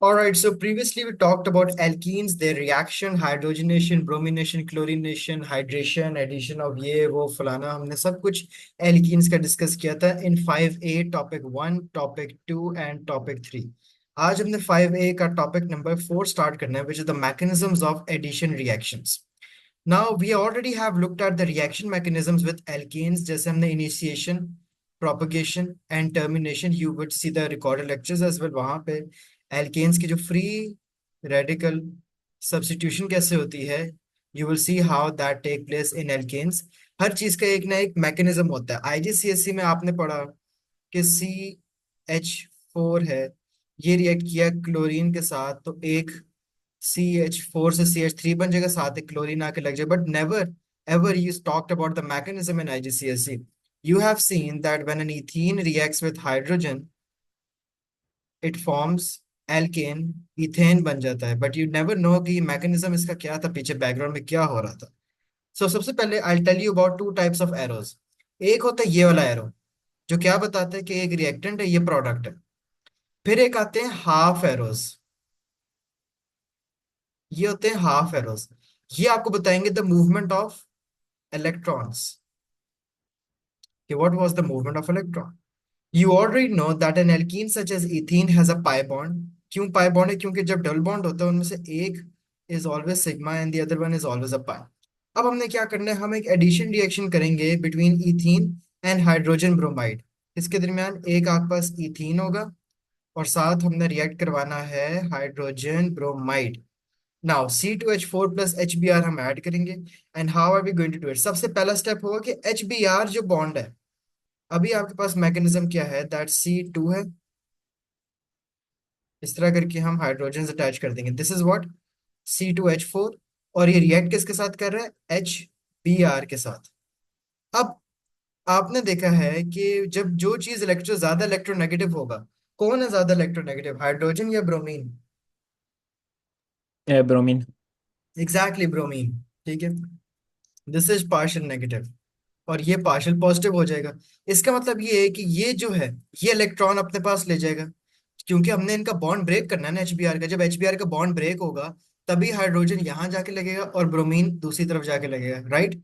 All right, so previously we talked about alkenes, their reaction, hydrogenation, bromination, chlorination, hydration, addition of ये वो फलाना हमने सब कुछ alkenes का डिस्कस किया था in 5A topic 1, topic 2 and topic 3। आज हमने 5A का टॉपिक नंबर 4 स्टार्ट करना है, which is the mechanisms of addition reactions. Now we already have looked at the reaction mechanisms with alkenes, जैसे हमने initiation, propagation and termination. You would see the recorded lectures as well. वहां पे alkanes की जो free radical substitution कैसे होती है, you will see how that take place in alkanes. हर चीज का एक ना एक मैकेनिज्म होता है। आईजीसीएससी में आपने पढ़ा कि CH4 है, ये रिएक्ट किया क्लोरीन के साथ तो एक CH4 से CH3 बन जाएगा, साथ एक क्लोरीन आके लग जाएगा। But never ever you talked about the mechanism in IGCSE. You have seen that when an ethene reacts with hydrogen, it forms alkane, ethane बन जाता है। बट यू नेवर नो कि मैकेनिज्म इसका क्या था, पीछे बैकग्राउंड में क्या हो रहा था। सबसे पहले I tell you about two types of arrows. एक होता है ये वाला एरो, जो क्या बताता है कि एक रिएक्टेंट है, ये प्रोडक्ट है। फिर एक आते हैं हाफ एरोज, ये होते हैं हाफ एरोज। ये आपको बताएंगे द मूवमेंट ऑफ इलेक्ट्रॉन्स, कि what was the movement of electron. You already know that an alkene such as ethene has a pi bond. क्यों pi bond है? क्योंकि जब डबल बॉन्ड होता है उनमें से एक is always sigma and the other one is always a pi. अब हमने क्या करना है, हम एक एडिशन रिएक्शन करेंगे between ethene and hydrogen bromide। इसके दरमियान एक आपके पास ethene होगा और साथ हमने रिएक्ट करवाना है hydrogen bromide. Now C2H4 plus HBr हम ऐड करेंगे। And how are we going to do it? सबसे पहला स्टेप होगा कि HBr जो बॉन्ड है, अभी आपके पास मैकेनिज्म क्या है, दैट C2 है, इस तरह करके हम हाइड्रोजन अटैच कर देंगे, दिस इज व्हाट C2H4। और ये रिएक्ट किसके साथ कर रहा है? HBr के साथ। अब आपने देखा है कि जब जो चीज ज्यादा इलेक्ट्रोनेगेटिव होगा, कौन है ज्यादा इलेक्ट्रोनेगेटिव, हाइड्रोजन या ब्रोमीन? ब्रोमीन। Exactly bromine. ठीक है, दिस इज पार्शियल नेगेटिव और ये पार्शियल पॉजिटिव हो जाएगा। इसका मतलब ये है कि ये जो है, ये इलेक्ट्रॉन अपने पास ले जाएगा, क्योंकि हमने इनका बॉन्ड ब्रेक करना है ना HBr का। जब HBr का बॉन्ड ब्रेक होगा तभी हाइड्रोजन यहां जाके लगेगा और ब्रोमीन दूसरी तरफ जाके लगेगा, राइट।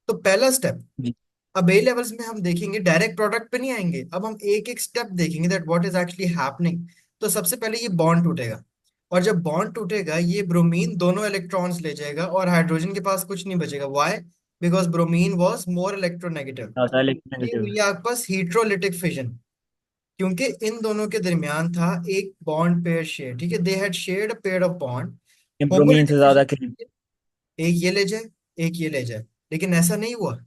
तो पहला स्टेप। जी। अब ए लेवल्स में हम देखेंगे, डायरेक्ट प्रोडक्ट पे नहीं आएंगे, अब हम एक एक स्टेप देखेंगे that what is actually happening. तो सबसे पहले ये बॉन्ड टूटेगा, और जब बॉन्ड टूटेगा ये ब्रोमीन दोनों इलेक्ट्रॉन्स ले जाएगा और हाइड्रोजन के पास कुछ नहीं बचेगा। Why? Because bromine was more electronegative. ज़्यादा ये इलेक्ट्रोनेगेटिव हुई है। आपके पास हीट्रोलिटिक फिजन, क्योंकि इन दोनों के दरमियान था एक बॉन्ड पेयर शेयर। ठीक है, they had shared a pair of bond. ये ब्रोमीन से होमोलिटिक ज़्यादा फिजन, करीब। एक ये ले जाए एक ये ले जाए, लेकिन ऐसा नहीं हुआ।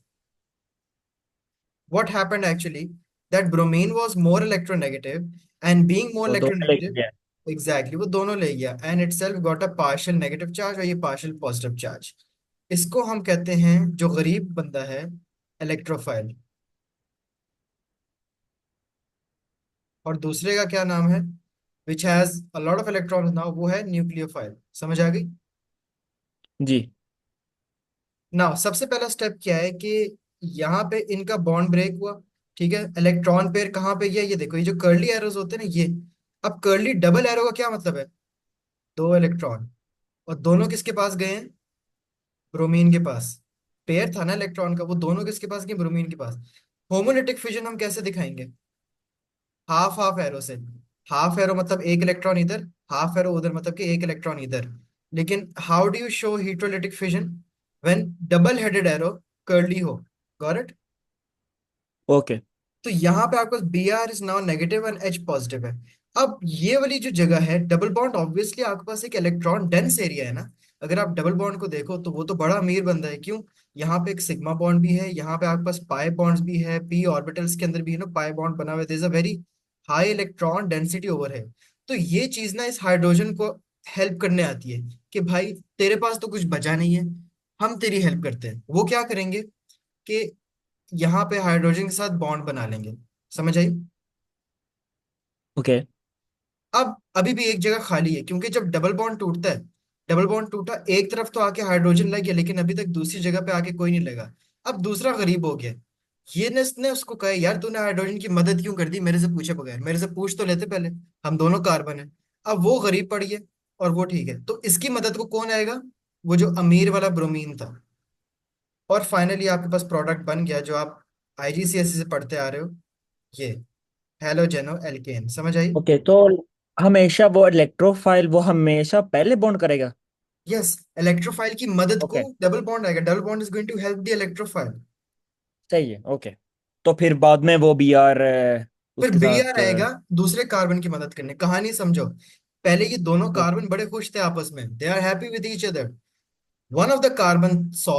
what happened actually, that bromine was more electronegative, and being more वो दोनों लेके electronegative, गया। exactly वो दोनों ले गया, and itself got a partial negative charge और ये partial positive charge। इसको हम कहते हैं, जो गरीब बंदा है, इलेक्ट्रोफाइल। और दूसरे का क्या नाम है, which has a lot of electrons now, वो है न्यूक्लियोफाइल। समझ आ गई? जी। नाउ सबसे पहला स्टेप क्या है कि यहाँ पे इनका बॉन्ड ब्रेक हुआ। ठीक है, इलेक्ट्रॉन पेयर कहाँ पे गया, ये देखो, ये जो कर्ली एरोज होते हैं ना ये। अब कर्ली डबल एरो का क्या मतलब है? दो इलेक्ट्रॉन, और दोनों किसके पास गए हैं? ब्रोमीन के पास। पेयर था ना इलेक्ट्रॉन का, वो दोनों किसके पास गए? ब्रोमीन के पास। होमोलिटिक फिजन हम कैसे दिखाएंगे? हाफ हाफ एरो से। हाफ एरो मतलब एक इलेक्ट्रॉन इधर, हाफ एरो उधर, मतलब कि एक इलेक्ट्रॉन इधर। लेकिन how do you show heterolytic fission? When double headed arrow curly हो। Got it? ओके। तो यहाँ पे आपको Br is now negative and H positive है। अब ये वाली जो जगह है डबल बॉन्ड, ऑब्वियसली आपके पास एक इलेक्ट्रॉन डेंस एरिया है ना। अगर आप डबल बॉन्ड को देखो तो वो तो बड़ा अमीर बंदा है। क्यों? यहाँ पे एक सिग्मा बॉन्ड भी है, यहाँ पे आपके पास पाई बॉन्ड्स भी है, p ऑर्बिटल्स के अंदर भी है ना पाई बॉन्ड बना हुआ है। There is a very high electron density over है। तो ये चीज ना इस हाइड्रोजन को हेल्प करने आती है कि भाई तेरे पास तो कुछ बचा नहीं है, हम तेरी हेल्प करते हैं। वो क्या करेंगे कि यहाँ पे हाइड्रोजन के साथ बॉन्ड बना लेंगे। समझ आई? ओके। अब अभी भी एक जगह खाली है, क्योंकि जब डबल बॉन्ड टूटता है, डबल बॉन्ड टूटा एक तरफ तो आके हाइड्रोजन लग गया, लेकिन अभी तक दूसरी जगह पे आके कोई नहीं लगा। अब दूसरा गरीब हो गया, ये ने उसको कहा यार तूने हाइड्रोजन की मदद क्यों कर दी मेरे से पूछे बगैर, मेरे से पूछ तो लेते पहले, हम दोनों कार्बन है। अब वो गरीब पड़ी है और वो ठीक है, तो इसकी मदद को कौन आएगा? वो जो अमीर वाला ब्रोमीन था। और फाइनली आपके पास प्रोडक्ट बन गया जो आप आईजीसीएसई से पढ़ते आ रहे हो, ये हेलोजेनो एल्केन। समझ आई? ओके, तो हमेशा वो इलेक्ट्रोफाइल वो हमेशा पहले बॉन्ड करेगा। यस, इलेक्ट्रोफाइल की मदद को ओके। डबल बॉन्ड आएगा, double bond is going to help the electrophile. सही है। ओके, तो फिर बाद में वो बी आर फिर उसके बी आर साथ आएगा दूसरे कार्बन की मदद करने। कहानी समझो, पहले ये दोनों ओ- कार्बन बड़े खुश थे आपस में, they are happy with each other. One of the carbon saw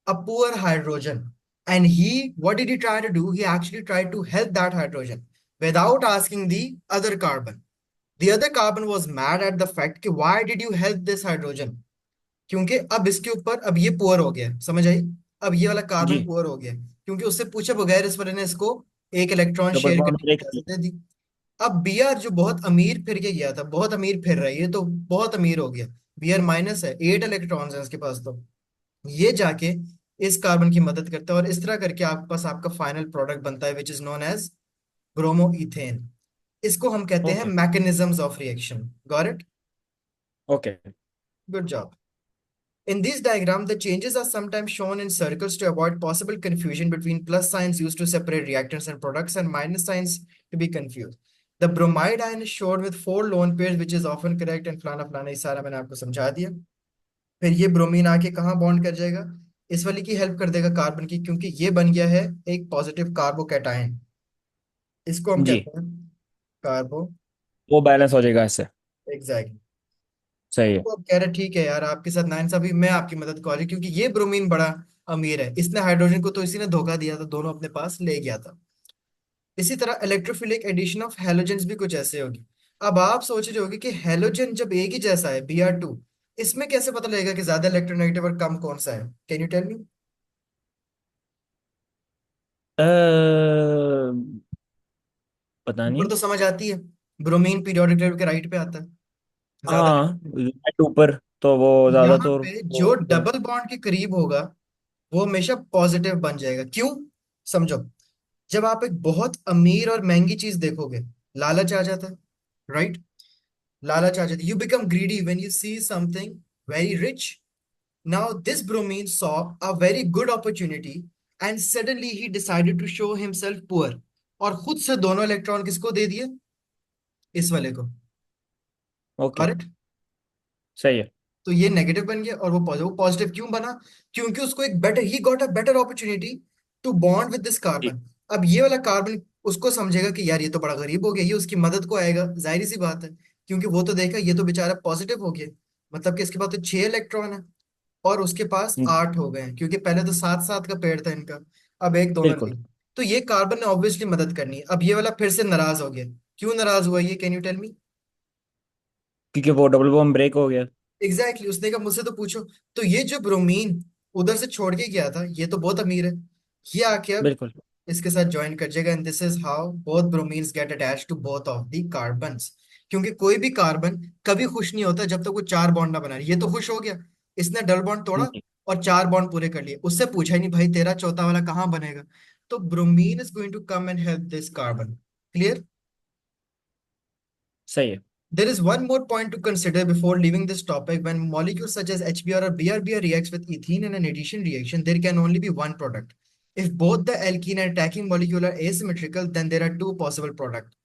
a poor hydrogen, and he, what did he try to do? He actually tried to help that hydrogen without asking the other carbon. The other carbon was mad at the fact कि why did you help this hydrogen? क्योंकि अब इसके ऊपर अब ये poor हो गया, समझ आई? अब ये वाला कार्बन जी। पुअर हो गया क्योंकि उससे पूछे बगैर इस वाले ने इसको एक इलेक्ट्रॉन डबल शेयर बॉन्ड करने की ब्रेक इजाजत किया। दे दी। अब बी आर जो बहुत अमीर फिर के गया था, बहुत अमीर फिर रहा है ये तो, बहुत अमीर हो गया। बी आर माइनस है, 8 इलेक्ट्रॉन्स है इसके पास, तो ये जाके इस कार्बन की मदद करता है और इस तरह करके आपके पास आपका फाइनल प्रोडक्ट बनता है, which is known as bromoethane. इसको हम कहते हैं okay. Mechanisms of reaction. Got it? Okay. Good job. In this diagram, the changes are sometimes shown in circles to avoid possible confusion between plus signs used to separate reactants and products and minus signs to be confused. The bromide ion is shown with 4 lone pairs, which is often correct, and फलाना फलाना ये सारा मैंने आपको समझा दिया। फिर ये ब्रोमीन आके कहाँ बॉन्ड कर जाएगा? इस वाली की हेल्प कर देगा कार्बन की, क्योंकि ये बन गया है एक पॉजिटिव कार्बोकैटायन। इसको हम जी, कहते हैं कार्बो। वो बैलेंस हो जाएगा इससे। एग्जैक्टली। सही है। वो अब कह रहे ठीक है यार, आपके साथ नाइंसाफी, मैं आपकी मदद को आ रही, क्योंकि ये ब्रोमीन बड़ा अमीर है, इसने हाइड्रोजन को तो इसी ने धोखा दिया था, दोनों अपने पास ले गया था। इसी तरह इलेक्ट्रोफिलिक एडिशन ऑफ हेलोजेंस भी कुछ ऐसे होगी। अब आप सोच रहे होगे कि हेलोजन जब एक ही जैसा है, Br2, इसमें कैसे पता लगेगा कि ज्यादा इलेक्ट्रोनेगेटिव और कम कौन सा है? Can you tell me? Uh, पता ऊपर नहीं। तो समझ आती है, ब्रोमीन पीरियोडिक टेबल के राइट पे आता है, ज्यादा हाँ, लाइट ऊपर तो वो यहाँ ज्यादातर पे जो वो डबल बॉन्ड के करीब होगा वो हमेशा पॉजिटिव बन जाएगा। क्यों? समझो, जब आप एक बहुत अमीर और महंगी चीज देखोगे, लालच आ जाता है, राइट? लालच आ जाती है, you become greedy when you see something very rich. Now this bromine saw a very good opportunity and suddenly he decided to show himself poor, और खुद से दोनों इलेक्ट्रॉन किसको दे दिए? इस वाले को। ओके। Got it? सही है। तो ये नेगेटिव बन गया और वो पॉजिटिव। वो पॉजिटिव क्यों बना? क्योंकि उसको एक better, he got a better opportunity to bond with this जी। कार्बन। अब ये वाला कार्बन उसको समझेगा कि यार ये तो बड़ा गरीब हो गया, ये उसकी मदद को आएगा, जाहिर सी बात है, क्योंकि वो तो देखा ये तो बेचारा पॉजिटिव हो गया, मतलब कि इसके पास तो 6 इलेक्ट्रॉन है और उसके पास जी, 8 हो गए हैं, क्योंकि पहले तो 7 7 का पेड़ था इनका, अब एक दोनों बिल्कुल। नहीं। तो ये कार्बन ने ऑब्वियसली मदद करनी है। अब ये वाला फिर से नाराज हो गया। क्यों नाराज हुआ ये? Can you tell me? क्योंकि वो डबल बॉम्ब ब्रेक हो गया। एग्जैक्टली, उसने कहा मुझसे तो पूछो। तो ये जो ब्रोमीन उधर से छोड़ के गया था, ये तो बहुत अमीर है, ये आके अब बिल्कुल। इसके साथ ज्वाइन कर जाएगा, and this is how both bromines get attached to both of the carbons. क्योंकि कोई भी कार्बन कभी खुश नहीं होता जब तक वो 4 बॉन्ड ना बना रही। ये तो खुश हो गया, इसने डबल बॉन्ड तोड़ा जी। और 4 बॉन्ड पूरे कर लिए, उससे पूछा ही नहीं भाई तेरा चौथा वाला कहाँ बनेगा। तो bromine is going to come and help this carbon. Clear? सही है। There is one more point to consider before leaving this topic. When molecules such as HBr or BrBr reacts with ethene in an addition reaction, there can only be one product. If both the alkene and attacking molecule are asymmetrical, then there are two possible products.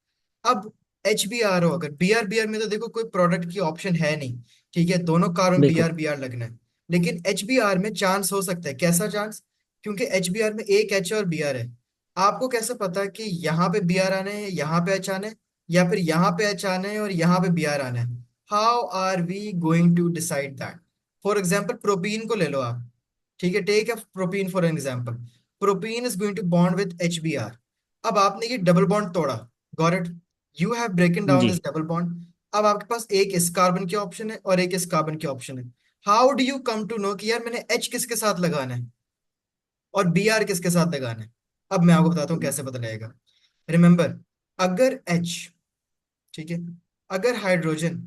अब H B are हो, अगर B are में तो देखो कोई product की option है नहीं, ठीक है, दोनों कार्बन बिल्कुल। बी आर लगना है। लेकिन एच बी आर में चांस हो सकता है, कैसा चांस? क्योंकि एच बी आर में एक एच और बी आर है। आपको कैसे पता कि यहाँ पे बी आर आने हैं, यहाँ पे एच आने हैं, या फिर यहाँ पे एच आने हैं और यहाँ पे बी आर आने हैं? How are we going to decide that? For example propene को ले लो आप, ठीक है, take a propene for example. Propene is going to bond with H B R. अब आपने ये डबल बॉन्ड तोड़ा, got it? You have broken down जी। This double bond. अब आपके पास एक इस कार्बन की ऑप्शन है और एक इस कार्बन की ऑप्शन है। How do you come to know कि यार मैंने एच किसके साथ लगाना है और बी आर किसके साथ लगाना है? अब मैं आपको बताता हूँ कैसे पता लगेगा। रिमेंबर, अगर एच, ठीक है, अगर हाइड्रोजन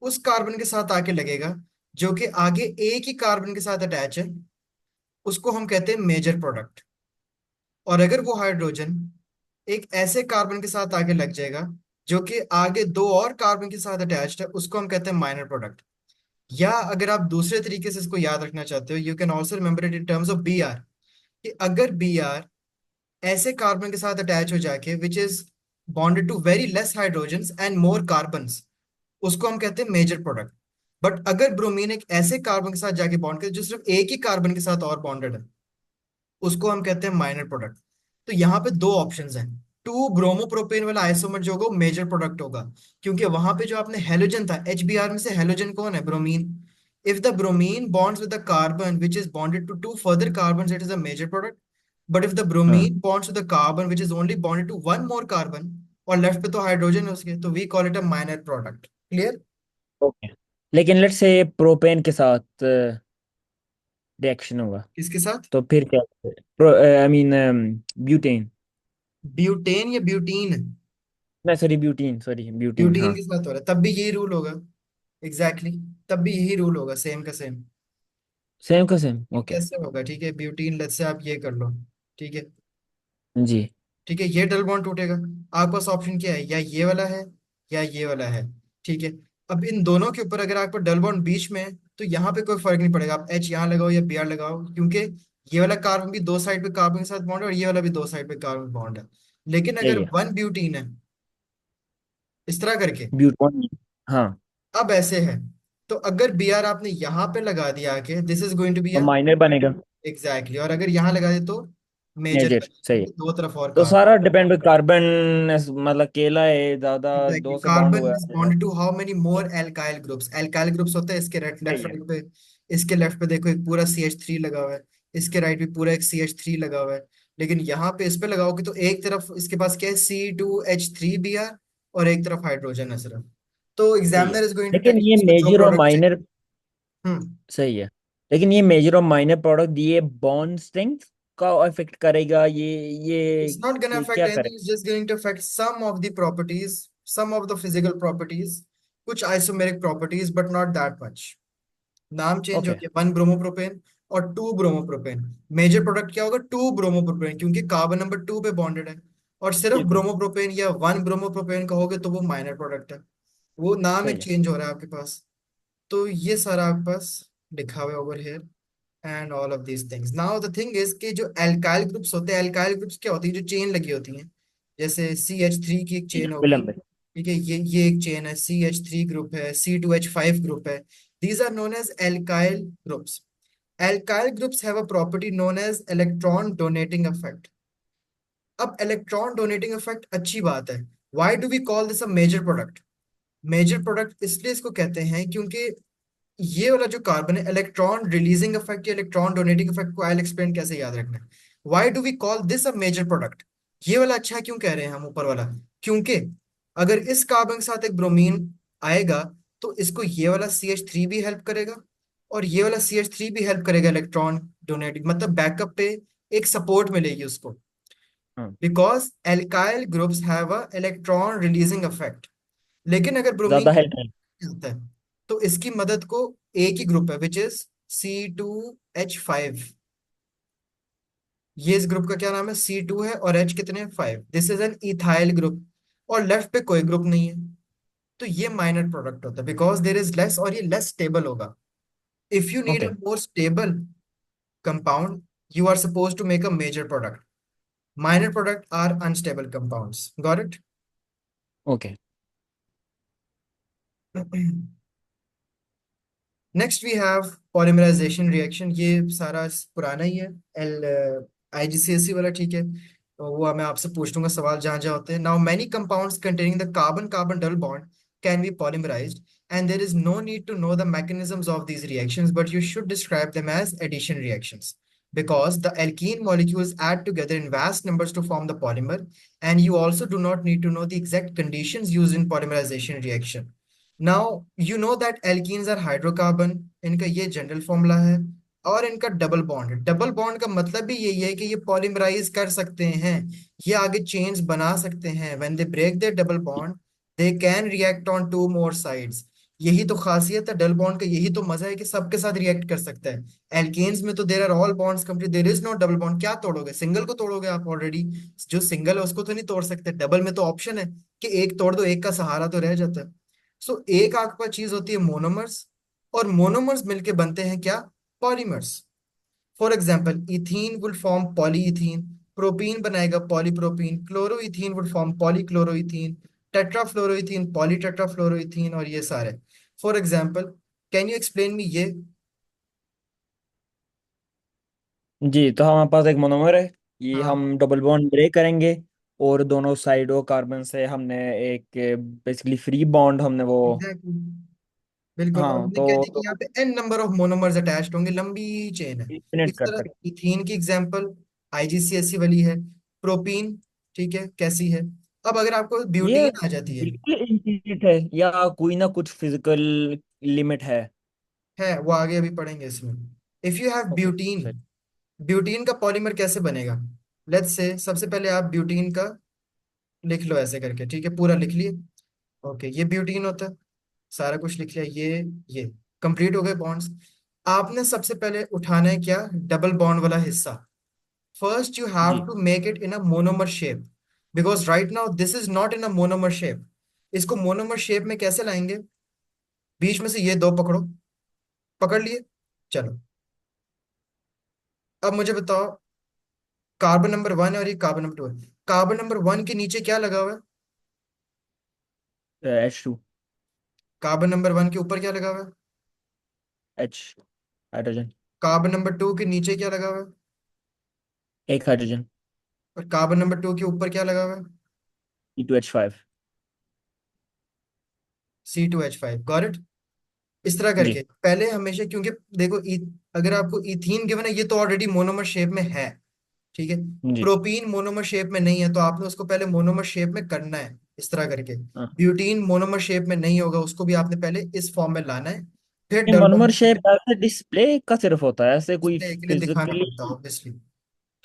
उस कार्बन के साथ आके लगेगा जो कि आगे एक ही कार्बन के साथ अटैच है, उसको हम कहते हैं मेजर प्रोडक्ट। और अगर वो हाइड्रोजन एक ऐसे कार्बन के साथ आके लग जाएगा जो कि आगे दो और कार्बन के साथ अटैच्ड है, उसको हम कहते हैं माइनर प्रोडक्ट। या अगर आप दूसरे तरीके से इसको याद रखना चाहते हो, you can also remember it in terms of B R, कि अगर बी आर ऐसे कार्बन के साथ अटैच हो जाके which is bonded to very less hydrogens and more carbons, उसको हम कहते हैं मेजर प्रोडक्ट। बट अगर ब्रोमीन एक ऐसे कार्बन के साथ जाके बॉन्ड करे जो सिर्फ एक ही कार्बन के साथ और बॉन्डेड है, उसको हम कहते हैं माइनर प्रोडक्ट। तो यहाँ पे दो ऑप्शंस हैं। टू ब्रोमोप्रोपेन वाला आइसोमर जो होगा मेजर प्रोडक्ट होगा, क्योंकि वहां पे जो आपने हेलोजन था, HBr में से हेलोजन कौन है? Bromine. If the bromine bonds with the carbon which is bonded to two further carbon, it is a major product. But if the हाँ। Bromine bonds with the carbon which is only bonded to one more carbon, और left पे तो hydrogen है उसके, तो we call it a minor product. Clear? Okay. लेकिन let's say propane के साथ रिएक्शन होगा, किसके साथ? तो फिर क्या? I mean butane. ब्यूटेन या ब्यूटीन? नहीं sorry, butene, sorry butene, butene हाँ। के साथ हो रहा है, तब भी यही रूल होगा। Exactly exactly. तब भी यही रूल होगा, सेम का सेम। सेम का सेम, ये ओके। कैसे होगा? ठीक है, ब्यूटीन, लेट्स से आप ये कर लो। ठीक है। जी। ठीक है, ये डबल बॉन्ड टूटेगा। आपके पास ऑप्शन क्या है? या ये वाला है या ये वाला है। ठीक है। अब इन दोनों के ऊपर अगर आपको डबल बॉन्ड बीच में है, तो यहाँ पे कोई फर्क नहीं पड़ेगा, आप H यहाँ लगाओ या Br लगाओ, क्योंकि ये वाला कार्बन भी दो साइड पे कार्बन के साथ बॉन्ड है, और ये वाला भी दो साइड पे कार्बन बॉन्ड है। लेकिन अगर सही है। वन ब्यूटीन है, इस तरह करके, ब्यूटॉन। हाँ। अब ऐसे है, तो अगर Br आपने यहाँ पे लगा दिया कि this is going to be तो अ, माइनर बनेगा। एग्जैक्टली, और अगर यहाँ लगा दे तो मेजर मेजर, बनेगा, सही है। क्योंकि दो तरफ और तो कार्बन। सारा डिपेंड पे कार्बन, मतलब केला है ज्यादा एग्जैक्टली, दो से बॉन्ड कार्बन हुआ इज है। Bonded to how many more alkyl groups. Alkyl groups होते हैं इसके राइट, लेफ्ट सही है। राइट पे। इसके लेफ्ट पे देखो एक पूरा CH3 लगा हुआ है, इसके राइट पे पूरा एक CH3 लगा हुआ है। लेकिन यहाँ पे इस पे लगाओगे तो एक तरफ इसके पास क्या है? C2H3Br, और एक तरफ हाइड्रोजन है सिर्फ। तो सही है। Examiner is going to tell लेकिन यू ये इसमें जो मेजर और प्रोडक्ट चाहिए। Minor, hmm. सही है, लेकिन ये मेजर और माइनर प्रोडक्ट ये बॉन्ड स्ट्रेंथ का इफेक्ट करेगा, It's not gonna ये affect क्या anything, it's करेगा? just going to affect some of the properties, some of the physical properties, कुछ isomeric properties, but not that much. नाम change हो okay. गया, वन ब्रोमोप्रोपेन और टू ब्रोमोप्रोपेन। मेजर प्रोडक्ट क्या होगा? टू ब्रोमोप्रोपेन, क्योंकि carbon number two पे bonded है। और सिर्फ बिल्कुल। ब्रोमोप्रोपेन या वन ब्रोमोप्रोपेन कहोगे तो वो माइनर प्रोडक्ट है। वो नाम सही एक है। चेंज हो रहा है आपके पास। तो ये सारा आपके पास लिखा हुआ है over here, and all of these things. Now the thing is कि जो एल्काइल ग्रुप्स होते हैं, एल्काइल ग्रुप्स क्या होती है? जो चेन लगी होती हैं, जैसे CH3 की एक चेन होगी। विलंब। ठीक है, ये एक चेन है, CH3 ग्रुप है, C2H5 ग्रुप है। These are known as alkyl groups. Alkyl groups have a property known as electron donating effect. अब इलेक्ट्रॉन डोनेटिंग इफेक्ट अच्छी बात है। Why do we call this a major product? Major product इसलिए इसको कहते हैं क्योंकि ये वाला जो कार्बन है, इलेक्ट्रॉन रिलीजिंग इफेक्ट या इलेक्ट्रॉन डोनेटिंग इफेक्ट को आई एक्सप्लेन कैसे याद रखना है। Why do we call this a major product? ये वाला अच्छा क्यों कह रहे हैं हम ऊपर वाला? क्योंकि अगर इस कार्बन के साथ एक ब्रोमीन आएगा, तो इसको ये वाला CH3 भी हेल्प करेगा, और ये वाला CH3 भी हेल्प करेगा इलेक्ट्रॉन डोनेटिंग, मतलब बैकअप पे एक सपोर्ट मिलेगी उसको। हाँ। Because alkyl groups have a electron releasing effect. लेकिन अगर ब्रोमीन ज्यादा हेल्प नहीं। आता है, तो इसकी मदद को एक ही ग्रुप है विच इज C2H5। ये इस ग्रुप का क्या नाम है? C2 है, और H कितने? 5। This is an ethyl group, और लेफ्ट पे कोई ग्रुप नहीं है। तो ये माइनर प्रोडक्ट होता है बिकॉज देर इज लेस, और ये लेस स्टेबल होगा। If you need a okay. More stable compound, you are supposed to make a major product. Minor product are unstable compounds. Got it? Okay. Next we have polymerization reaction. ये सारा पुराना ही है, L IGCSE वाला। ठीक है, तो वो मैं आपसे पूछ लूंगा सवाल जहां जहां होते हैं। Now many compounds containing the carbon carbon double bond can be polymerised, and there is no need to know the mechanisms of these reactions, but you should describe them as addition reactions, because the alkene molecules add together in vast numbers to form the polymer, and you also do not need to know the exact conditions used in polymerization reaction. Now you know that alkenes are hydrocarbon, इनका ये general formula है। और इनका double bond है। Double bond का मतलब भी यही है कि ये पॉलीमराइज कर सकते हैं, ये आगे चेन्स बना सकते हैं। When they break their double bond, they can react on two more sides. यही तो खासियत है डबल बॉन्ड का, यही तो मजा है कि सबके साथ रिएक्ट कर सकता है। एल्केन्स में तो there are all bonds complete, there is no double bond, क्या तोड़ोगे, सिंगल को तोड़ोगे आप ऑलरेडी। जो सिंगल है उसको तो नहीं तोड़ सकते, डबल में तो ऑप्शन है कि एक तोड़ दो, एक का सहारा तो रह जाता है। सो एक आपके पास चीज होती है मोनोमर्स, और मोनोमर्स मिलके बनते हैं क्या, polymers. For example ethene will form polyethene, propene बनाएगा पॉलीप्रोपीन, क्लोरोइथीन विल फॉर्म पॉलीक्लोरोइथीन, टेट्राफ्लोरोइथीन पॉलीटेट्राफ्लोरोइथीन, और ये सारे। For example, can you explain me ये। जी, तो हमारे पास एक मोनोमर है, ये हाँ हम डबल बॉन्ड ब्रेक करेंगे और दोनों साइडों कार्बन से हमने एक बेसिकली फ्री बॉन्ड हमने वो। एग्जैक्टली, बिल्कुल। और हाँ, हमने कह दिया कि यहाँ तो पे n number of monomers attached होंगे, लंबी चेन है। इन्फिनिट इस कर तरह सकते इथीन की एग्जांपल आईजीसीएसई वाली है, प्रोपीन, ठीक है कैसी है। अब अगर आपको हैं। ये ब्यूटीन आ जाती बिल्कुल इन्फिनिट है या कोई ना कुछ फिजिकल लिमिट है? है वो आगे अभी पढ़ेंगे इसमें। If you have okay, butene, सही। ब्यूटीन का पॉलीमर कैसे बनेगा। लेट्स से सबसे पहले आप ब्यूटीन का लिख लो ऐसे करके, ठीक है पूरा लिख लिए। ओके ये ब्यूटीन होता है, सारा कुछ लिख लिया, ये कंप्लीट हो गए बॉन्ड्स। आपने सबसे पहले उठाना है क्या, डबल बॉन्ड वाला हिस्सा। फर्स्ट यू हैव जी to make it in a monomer shape, because right now this is not in a monomer shape. इसको मोनोमर शेप में कैसे लाएंगे, बीच में से ये दो पकड़ो, पकड़ लिए, चलो। अब मुझे बताओ, कार्बन नंबर 1 और ये कार्बन नंबर 2 है, कार्बन नंबर 1 के नीचे क्या लगा हुआ है, H2। कार्बन नंबर 1 के ऊपर क्या लगा हुआ है, एच, हाइड्रोजन। कार्बन नंबर 2 के नीचे क्या लगा हुआ है, एक हाइड्रोजन। और कार्बन नंबर 2 के ऊपर क्या लगा हुआ है, C2H5। C2H5, got it. इस तरह करके जी पहले हमेशा, क्योंकि देखो अगर आपको इथीन गिवन है, ये तो ऑलरेडी मोनोमर शेप में है, ठीक है। जी। प्रोपीन मोनोमर शेप में नहीं है, तो आपने उसको पहले मोनोमर शेप में करना है, इस तरह करके। हाँ, ब्यूटीन मोनोमर शेप में नहीं होगा, उसको भी आपने पहले इस फॉर्म में लाना है, फिर ये डबल मोनोमर बॉन्ड शेप ऐसे डिस्प्ले का सिर्फ होता है, ऐसे कोई के लिए दिखाना फिजिकली? पड़ता है ऑब्वियसली,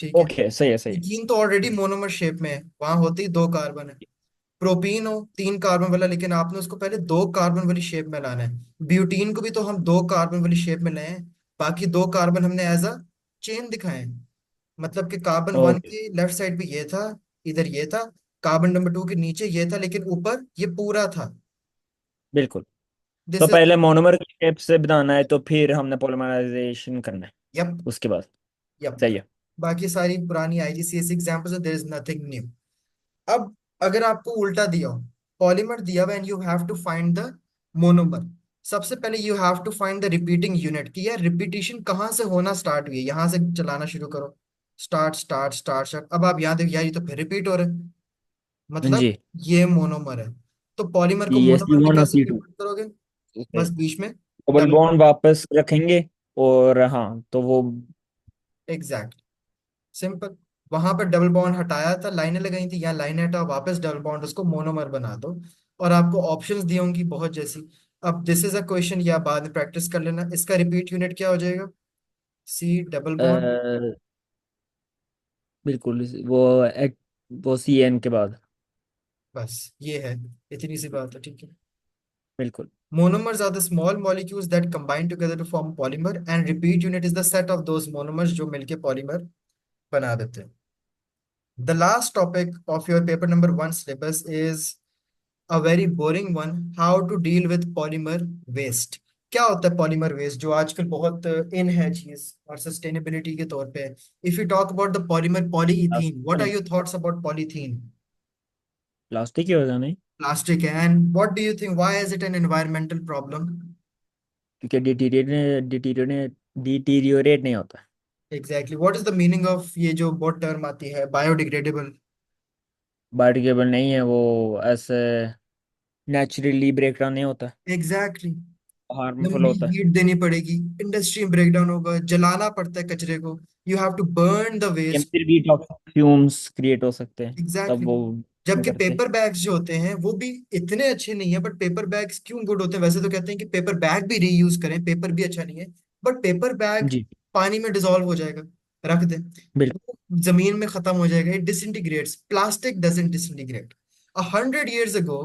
ठीक है। ओके, सही है, सही है। इथीन तो ऑलरेडी मोनोमर शेप में है, वहां होती दो कार्बन है। प्रोपीन हो 3 कार्बन वाला, लेकिन आपने उसको पहले 2 कार्बन वाली शेप में लाना है। ब्यूटीन को भी तो हम 2 कार्बन वाली शेप में लाए हैं, बाकी 2 कार्बन हमने एज अ चेन दिखाए हैं। मतलब कि कार्बन 1 ओके, के लेफ्ट साइड पे ये था, इधर ये था, कार्बन नंबर 2 के नीचे ये था, लेकिन ऊपर ये पूरा था। बिल्कुल। तो दिस इज, पहले मोनोमर की शेप से बनाना है, तो फिर हमने पॉलीमराइजेशन करना है यप उसके बाद। यप। सही है। बाकी सारी पुरानी आईजीसीएस एग्जांपल्स है, देयर इज नथिंग न्यू। अब अगर आपको उल्टा दिया हो, पॉलीमर दिया हुआ and you have to find the monomer, सबसे पहले you have to find the repeating unit, कि यार रिपीटिशन कहाँ से होना स्टार्ट हुई है, यहां से चलाना शुरू करो। स्टार्ट स्टार्ट स्टार्ट स्टार्ट, अब आप यहाँ देखो यार ये तो फिर रिपीट हो रहा है, मतलब जी, ये मोनोमर है। तो पॉलीमर को ये मोनोमर में C1 और कैसे C2 कन्वर्ट करोगे, से बस बीच में डबल डबल बॉन्ड बॉन्ड। वापस रखेंगे, और हाँ तो वो। Exact, simple. वहां पर डबल बॉन्ड हटाया था, लाइनें लगाई थी, यहाँ लाइनें हटाओ, वापस डबल बॉन्ड, उसको मोनोमर बना दो। और आपको ऑप्शंस दी होंगी बहुत जैसी। अब दिस इज अ क्वेश्चन, या बाद में प्रैक्टिस कर लेना, इसका रिपीट यूनिट क्या हो जाएगा, सी डबल बॉन्ड। अ, बिल्कुल वो CN के बाद। बस ये है, इतनी सी बात है, ठीक है। बिल्कुल। Monomers are the small molecules that combine together to form polymer, and repeat unit is the set of those monomers जो मिलके polymer बना देते हैं। The last topic of your paper number 1 syllabus is a very boring one, how to deal with polymer waste। क्या होता है polymer waste, जो आजकल बहुत इन है चीज और सस्टेनेबिलिटी के तौर पे। If you talk about the polymer polyethene, what are plastic. Your thoughts about polythene. Plastic ही होगा नहीं? प्लास्टिक है, and what do you think why is it an environmental problem. क्योंकि डिटीरियोरेट नहीं होता। Exactly, what is the meaning of ये जो बहुत टर्म आती है बायोडिग्रेडेबल। बायोडिग्रेडेबल नहीं है वो, ऐसे नेचुरली ब्रेक डाउन नहीं होता, एग्जैक्टली, हार्मफुल लंबी होता है। हीट देनी पड़ेगी, इंडस्ट्री में ब्रेकडाउन होगा, जलाना पड़ता है कचरे को, you have to burn the लेकिन वेस्ट। फिर भी टॉक्सिक फ्यूम्स क्रिएट हो सकते हैं, तब एग्जैक्टली, वो नहीं जबकि करते। पेपर बैग्स जो होते हैं वो भी इतने अच्छे नहीं है, बट पेपर बैग्स क्यों गुड होते हैं, वैसे तो कहते हैं कि पेपर बैग भी रीयूज करें, पेपर भी अच्छा नहीं है, बट पेपर बैग जी पानी में डिसॉल्व हो जाएगा, रख दे, बिल्कुल। वो जमीन में खत्म हो जाएगा, it डिसइंटीग्रेट्स, plastic doesn't disintegrate. 100 years ago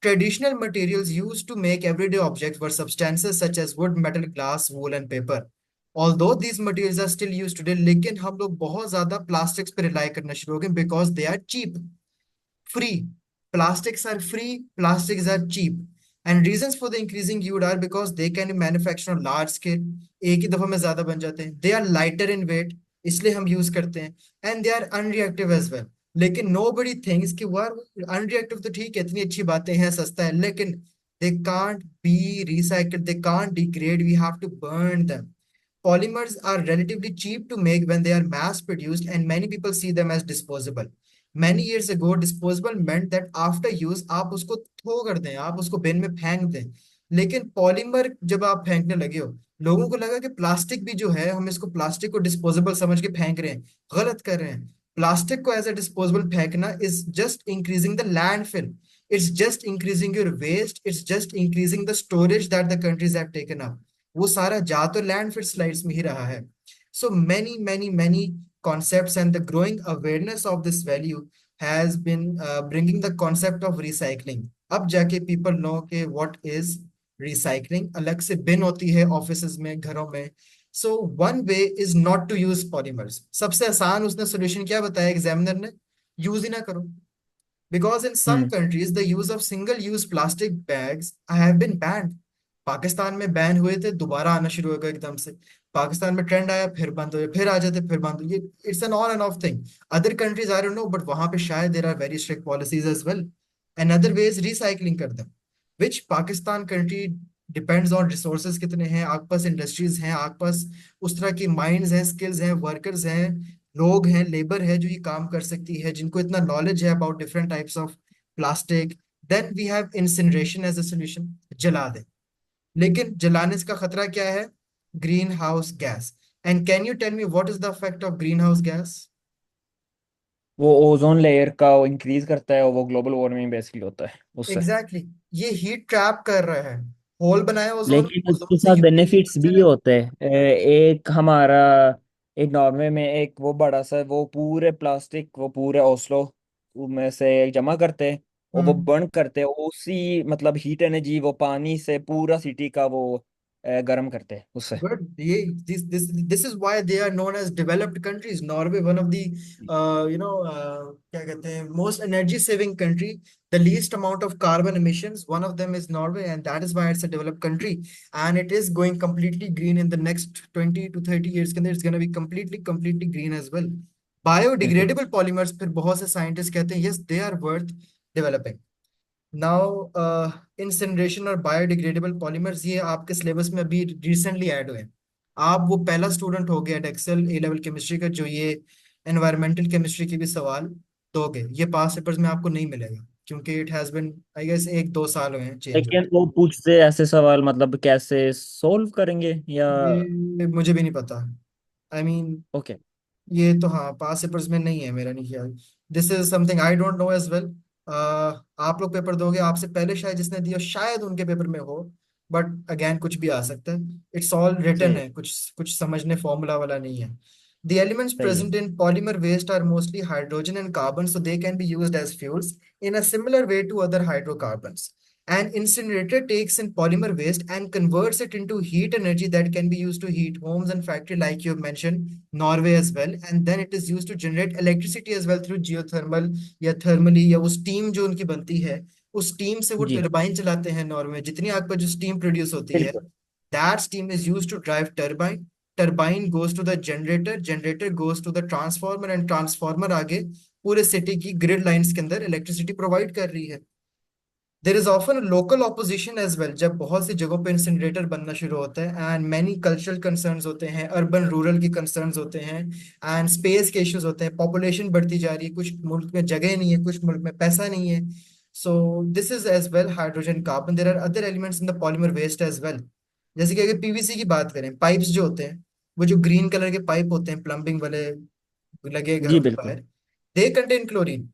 Traditional materials used to make everyday objects were substances such as wood, metal, glass, wool and paper. Although these materials are still used today, लेकिन हम लोग बहुत ज्यादा प्लास्टिक्स पे rely करना शुरू हो गए because they are cheap, free. Plastics are free, plastics are cheap. And reasons for the increasing yield are because they can be manufactured on large scale. एक ही दफा में ज्यादा बन जाते हैं. They are lighter in weight, इसलिए हम use करते हैं. And they are unreactive as well. लेकिन nobody thinks कि वाह unreactive तो ठीक है, इतनी अच्छी बातें हैं, सस्ता है, लेकिन they can't be recycled, they can't degrade, we have to burn them. Polymers are relatively cheap to make when they are mass produced, and many people see them as disposable. Many years ago, disposable meant that after use आप उसको throw कर दें, आप उसको बिन में फेंक दें. लेकिन पॉलीमर जब आप फेंकने लगे हो, लोगों को लगा कि प्लास्टिक भी जो है, हम इसको प्लास्टिक को डिस्पोजेबल समझ के फेंक रहे हैं. गलत कर रहे हैं. प्लास्टिक को एज ए डिस्पोजेबल फेंकना is just increasing the landfill. It's just increasing your waste. It's just increasing the storage that the countries have taken up. वो सारा जा तो लैंडफिल स्लाइड्स में ही रहा है. सो many concepts, and the growing awareness of this value has been bringing the concept of recycling. अब जाके people know कि what is recycling. अलग से bin होती है offices में, घरों में. So one way is not to use polymers. सबसे आसान उसने solution क्या बताया एग्जामिनर ने? यूज ही ना करो. Because in some hmm countries, the use of single-use plastic bags have been banned. Pakistan में बैन हुए थे, दोबारा आना शुरू हो गया एकदम से. पाकिस्तान में ट्रेंड आया, फिर बंद हो गया, फिर आ जाते, फिर बंद हो. ये it's an on and off thing. Other countries I don't know, but वहां पे शायद there are very strict policies as well. And other way is recycling कर them, which Pakistan country depends on resources कितने हैं आपके पास, इंडस्ट्रीज हैं आपके पास, उस तरह की माइंड्स हैं, स्किल्स हैं, वर्कर्स हैं, लोग हैं, लेबर है जो ये काम कर सकती है, जिनको इतना नॉलेज है about different types of plastic. Then we have incineration as a solution. जला दें. लेकिन जलाने का खतरा क्या है? Greenhouse gas. And can you tell me what is the effect of greenhouse gas? वो ओजोन लेयर का वो इंक्रीज करता है और वो ग्लोबल वार्मिंग बेसिकली होता है उससे। Exactly exactly. ये हीट ट्रैप कर रहा है. होल बनाया ओजोन, लेकिन ओजोन उसके से साथ यूवी बेनिफिट्स निकलते भी रहे. होते हैं। एक हमारा एक नॉर्वे में एक वो बड़ा सा वो पूरे प्लास्टिक वो पूरे ओस्लो में से जमा करते हैं और वो हम्म. बर्न करते हैं, उसी मतलब हीट एनर्जी वो पानी से पूरा सिटी का वो गर्म करते हैं उससे। Good. This is why they are known as developed countries. Norway, one of the क्या कहते हैं, most energy saving country, the least amount of carbon emissions. One of them is Norway, and that is why it's a developed country. And it is going completely green in the next 20 to 30 years. के अंदर it's going to be completely green as well. बिल्कुल। Biodegradable polymers, फिर बहुत से scientists कहते हैं yes, they are worth developing. Now incineration और biodegradable polymers, ये आपके सिलेबस में अभी रिसेंटली ऐड हुए हैं. आप वो पहला स्टूडेंट हो गया एक्सेल ए लेवल केमिस्ट्री का जो ये एनवायरमेंटल केमिस्ट्री के भी सवाल दोगे. ये पास पेपर्स में आपको नहीं मिलेगा क्योंकि it has been I guess 1-2 साल हुए हैं चेंज लेकिन होते. वो पूछते ऐसे सवाल मतलब कैसे सोल्व करेंगे या। ये मुझे भी नहीं पता. I mean okay. ये तो हाँ पास पेपर्स में नहीं है मेरा नहीं ख्याल. This is something I don't know as well. आप लोग पेपर दोगे, आपसे पहले शायद जिसने दिया शायद उनके पेपर में हो, बट अगेन कुछ भी आ सकता है. इट्स ऑल रिटन जी। है, कुछ कुछ समझने फॉर्मूला वाला नहीं है. The elements सही है। present in polymer waste are mostly hydrogen and carbon, so they can be used as fuels in a similar way to other hydrocarbons. An incinerator takes in polymer waste and converts it into heat energy that can be used to heat homes and factory, like you have mentioned, Norway as well. And then it is used to generate electricity as well through geothermal या thermally, या वो steam जो उनकी बनती है, उस steam से वो जी टरबाइन चलाते हैं नॉर्वे में. जितनी आपका जो steam प्रोड्यूस होती है, बिल्कुल। that steam is used to drive turbine. Turbine goes to the generator, generator goes to the transformer, and transformer आगे पूरे सिटी की ग्रिड लाइंस के अंदर इलेक्ट्रिसिटी प्रोवाइड कर रही है. There is often local opposition as well जब बहुत सी जगहों पे इंसिनरेटर बनना शुरू होता है. एंड मैनी कल्चरल कंसर्न्स होते हैं, अर्बन रूरल की कंसर्न्स होते हैं, एंड स्पेस के इश्यूज होते हैं. पॉपुलेशन बढ़ती जा रही है, कुछ मुल्क में जगह नहीं है, कुछ मुल्क में पैसा नहीं है. So this is as well hydrogen carbon. There are other elements in the polymer waste as well. जैसे कि अगर पीवीसी की बात करें, पाइप्स जो होते हैं, वो जो ग्रीन कलर के पाइप होते हैं प्लम्बिंग वाले लगे जी घरों के बिल्कुल। बाहर, they contain chlorine.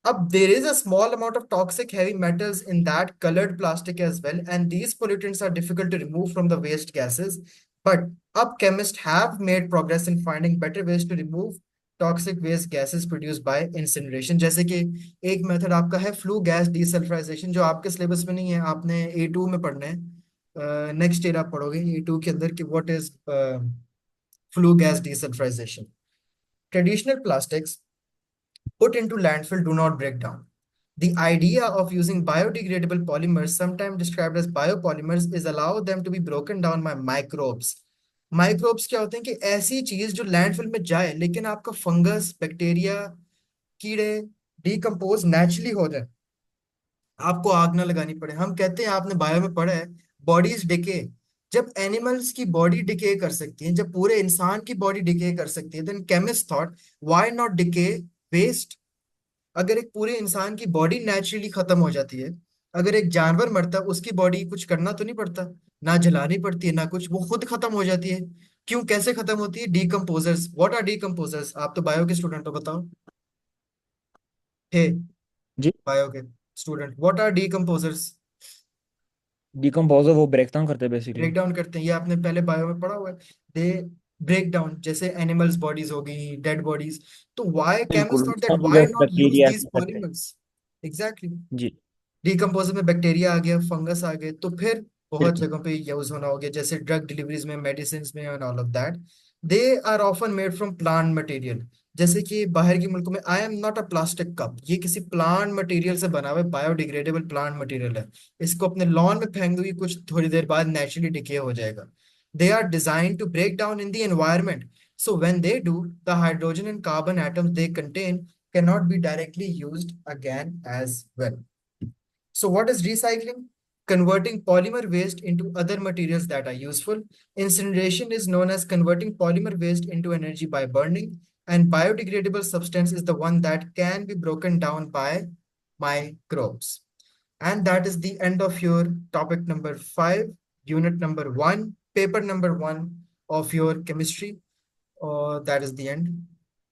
Up, there is a small amount of toxic heavy metals in that colored plastic as well, and these pollutants are difficult to remove from the waste gases. But up chemists have made progress in finding better ways to remove toxic waste gases produce by incineration. जैसे कि एक method आपका है flue gas desulphurisation, जो आपके syllabus में नहीं है, आपने A2 में पढ़ना है। नेक्स्ट ईयर आप पढ़ोगे A2 के अंदर कि what is flue gas desulphurisation. Traditional plastics put into landfill do not break down. The idea of using biodegradable polymers, sometimes described as biopolymers, is allow them to be broken down by microbes. Microbes क्या होते हैं कि ऐसी चीज जो landfill में जाए लेकिन आपका फंगस, बैक्टीरिया, कीड़े डिकम्पोज नेचुरली हो जाए, आपको आग ना लगानी पड़े। हम कहते हैं, आपने बायो में पढ़ा है, बॉडीज डिके। जब एनिमल्स की बॉडी डिके कर सकती है, जब पूरे इंसान की बॉडी डिके कर सकती है, then chemist thought why not decay waste. अगर एक पूरे इंसान की बॉडी नेचुरली खत्म हो जाती है, अगर एक जानवर मरता है, उसकी बॉडी कुछ करना तो नहीं पड़ता, ना जलानी पड़ती है ना कुछ, वो खुद खत्म हो जाती है। क्यों, कैसे खत्म होती है? डीकम्पोजर्स। What are decomposers? आप तो बायो के स्टूडेंट हो, बताओ। हे, जी। बायो के student, what are decomposers? Decomposer वो ब्रेक डाउन करते हैं बेसिकली। ब्रेक डाउन करते हैं, ये आपने पहले बायो में पढ़ा हुआ है। दे ब्रेक डाउन, जैसे एनिमल्स बॉडीज हो गई, डेड बॉडीज। तो व्हाई केमिस्ट बिल्कुल, थॉट दैट उसका why just not use bacteria these करते हैं। पॉलीमर्स। एग्जैक्टली। जी। डिकम्पोजर में बैक्टीरिया आ गया, फंगस आ गए, तो फिर बहुत बिल्कुल। जगहों पे यूज होना हो गया, जैसे ड्रग डिलीवरीज में, मेडिसिन में and all of that. They are often made from plant material. जैसे कि बाहर के मुल्कों में, I am not a plastic cup, ये किसी प्लांट मटेरियल से बना हुआ है, बायोडिग्रेडेबल प्लांट मटेरियल है। इसको अपने लॉन में फेंक दूंगी, कुछ थोड़ी देर बाद नेचुरली डिके हो जाएगा। They are design to break down in the environment, so when they do, the hydrogen and carbon atoms they contain cannot be directly used again as well. So what is recycling? Converting polymer waste into other materials that are useful. Incineration is known as converting polymer waste into energy by burning. And biodegradable substance is the one that can be broken down by microbes. And that is the end of your topic number 5, unit number 1, paper number 1 of your chemistry. That is the end.